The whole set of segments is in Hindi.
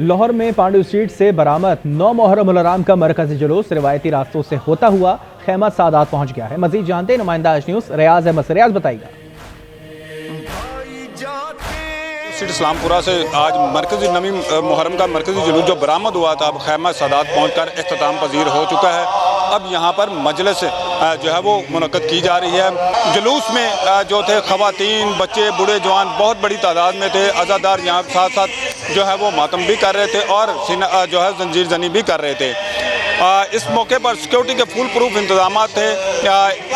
लाहौर में पांडु स्ट्रीट से बरामद 9 मुहर्रम उल हराम का मरकजी जुलूस रिवायती रास्तों से होता हुआ खैमा सादात पहुंच गया है। मजीद जानते हैं नुमाइंदा आज न्यूज़ रियाज अहमद से। रियाज बताइएगा। इस्लामपुरा से आज मरकजी नवी मुहर्रम का मरकजी जुलूस जो बरामद हुआ था, अब खैमा सादात पहुंचकर इख्तिताम पजीर हो चुका है। अब यहाँ पर मजलिस जो है वो मुनक्कद की जा रही है। जुलूस में जो थे ख़वातीन, बच्चे, बूढ़े, जवान बहुत बड़ी तादाद में थे। अज़ादार यहाँ साथ साथ जो है वो मातम भी कर रहे थे और जो है जंजीर जनी भी कर रहे थे। इस मौके पर सिक्योरिटी के फुल प्रूफ इंतजाम थे।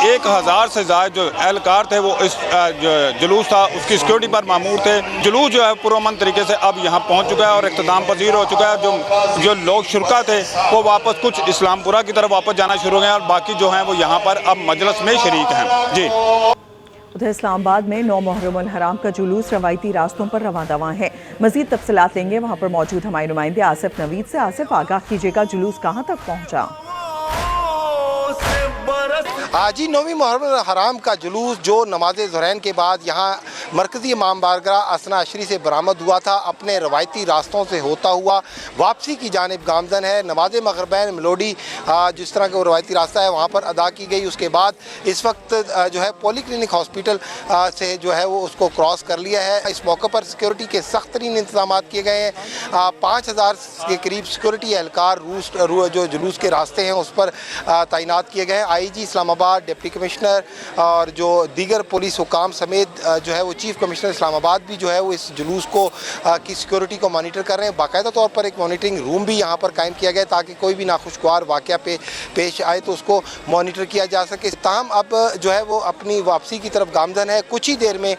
1000 से ज़्यादा जो एहलकार थे वो इस जो जुलूस था उसकी सिक्योरिटी पर मामूर थे। जुलूस जो है पुरअमन तरीके से अब यहाँ पहुँच चुका है और इख्तिताम पजीर हो चुका है। जो लोग शुरका थे वो वापस कुछ इस्लामपुरा की तरफ वापस जाना शुरू हो गए और बाकी जो हैं वो यहाँ पर अब मजलिस में शरीक हैं। जी, उधर इस्लामाबाद में 9 मुहर्रम उल हराम का जुलूस रवायती रास्तों पर रवां दवां है। मजीद तफसीलात लेंगे वहाँ पर मौजूद हमारे नुमाइंदे आसिफ नवीद से। आसिफ, आगाह कीजिएगा, जुलूस कहाँ तक पहुँचा? आज ही 9वीं मुहर्रम उल हराम का जुलूस जो नमाज ज़ुहरैन के बाद यहाँ मरकज़ी इमाम बारगाह असना अशरी से बरामद हुआ था, अपने रवायती रास्तों से होता हुआ वापसी की जानिब गामज़न है। नमाज मग़रिबैन मेलोडी जिस तरह का वो रवायती रास्ता है वहाँ पर अदा की गई। उसके बाद इस वक्त जो है पॉली क्लिनिक हॉस्पिटल से जो है वो उसको क्रॉस कर लिया है। इस मौके पर सिक्योरिटी के सख्त तरीन इंतजाम किए गए हैं। 5000 के करीब सिक्योरिटी एहलकार जो जुलूस के रास्ते हैं उस पर तैनात किए गए हैं। IG इस्लामाबाद, डिप्टी कमिश्नर और जो दीगर पुलिस हुकाम समेत जो है वो चीफ कमिश्नर इस्लामाबाद भी जो है वो इस जुलूस को की सिक्योरिटी को मॉनिटर कर रहे हैं। बाकायदा तौर पर एक मॉनिटरिंग रूम भी यहाँ पर कायम किया गया ताकि कोई भी नाखुशगवार वाक़या पेश आए तो उसको मॉनिटर किया जा सके। ताहम अब जो है वो अपनी वापसी की तरफ गामज़न है। कुछ ही देर में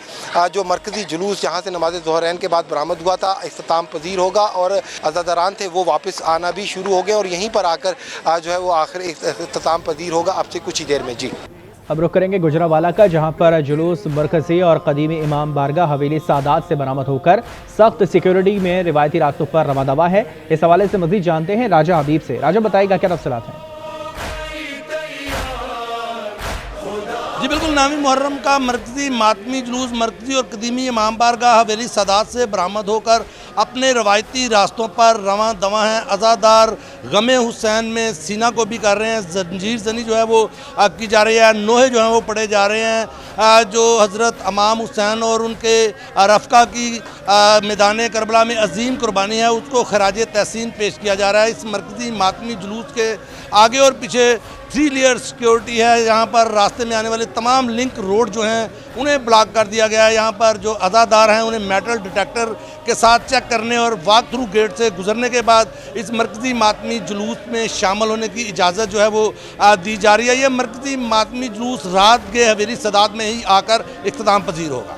जो मरकज़ी जुलूस जहाँ से नमाज ज़ुहरैन के बाद बरामद हुआ था इख्तिताम पजीर होगा और अज़ादारान थे वो वापस आना भी शुरू हो गए और यहीं पर आकर जो है वो आखिर इख्तिताम पजीर होगा अब से कुछ ही देर में। जी, अब रुख करेंगे गुजरावाला का, जहां पर जुलूस मरकजी और कदीमी इमाम बारगाह हवेली सादात से बरामद होकर सख्त सिक्योरिटी में रिवायती रास्तों पर रवां दवा है। इस हवाले से मजीद जानते हैं राजा हबीब से। राजा, बताइएगा क्या तफसीलात हैं? जी बिल्कुल, नवी मुहर्रम का मरकजी मातमी जुलूस मरकजी और कदीमी इमाम बारगाह हवेली सादात से बरामद होकर अपने रवायती रास्तों पर रवां दवां हैं। अज़ादार गमे हुसैन में सीना को भी कर रहे हैं। जंजीर जनी जो है वो की जा रही है। नोहे जो हैं वो पढ़े जा रहे हैं। जो हज़रत इमाम हुसैन और उनके रफ़का की मैदान करबला में अजीम कुर्बानी है उसको खराज तहसीन पेश किया जा रहा है। इस मरकजी मातमी जुलूस के आगे और पीछे 3 लेयर सिक्योरिटी है। यहाँ पर रास्ते में आने वाले तमाम लिंक रोड जो हैं उन्हें ब्लॉक कर दिया गया है। यहाँ पर जो अज़ादार हैं उन्हें मेटल डिटेक्टर के साथ चेक करने और वॉक थ्रू गेट से गुजरने के बाद इस मरकजी मातमी जुलूस में शामिल होने की इजाज़त जो है वो दी जा रही है। ये मरकजी मातमी जुलूस रात के हवेली सादात में ही आकर इख्तिताम पजीर होगा।